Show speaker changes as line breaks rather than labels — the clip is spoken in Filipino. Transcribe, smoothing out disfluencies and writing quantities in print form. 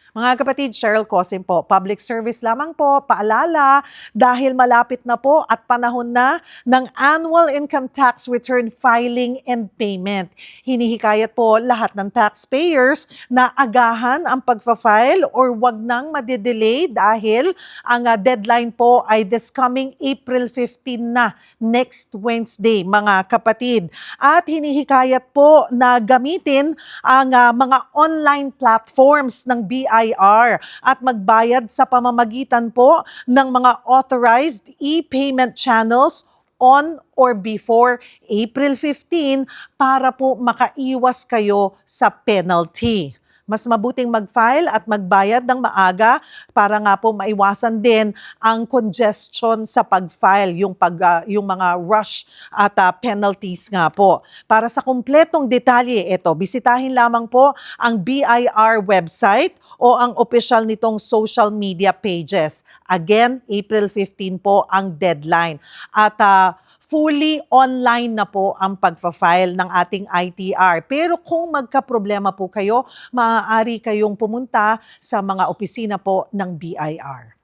Mga kapatid, Cheryl Cosim po. Public service lamang po, paalala, dahil malapit na po at panahon na ng annual income tax return filing and payment. Hinihikayat po lahat ng taxpayers na agahan ang pagpa-file or wag nang madedelay dahil ang deadline po ay this coming April 15 na, next Wednesday, mga kapatid. At hinihikayat po na gamitin ang mga online platforms ng BIR at magbayad sa pamamagitan po ng mga authorized e-payment channels on or before April 15 para po makaiwas kayo sa penalty. Mas mabuting mag-file at magbayad ng maaga para nga po maiwasan din ang congestion sa pag-file, yung mga rush at penalties nga po. Para sa kumpletong detalye, ito, bisitahin lamang po ang BIR website o ang official nitong social media pages. Again, April 15 po ang deadline. At fully online na po ang pagpa-file ng ating ITR. Pero kung magka-problema po kayo, maaari kayong pumunta sa mga opisina po ng BIR.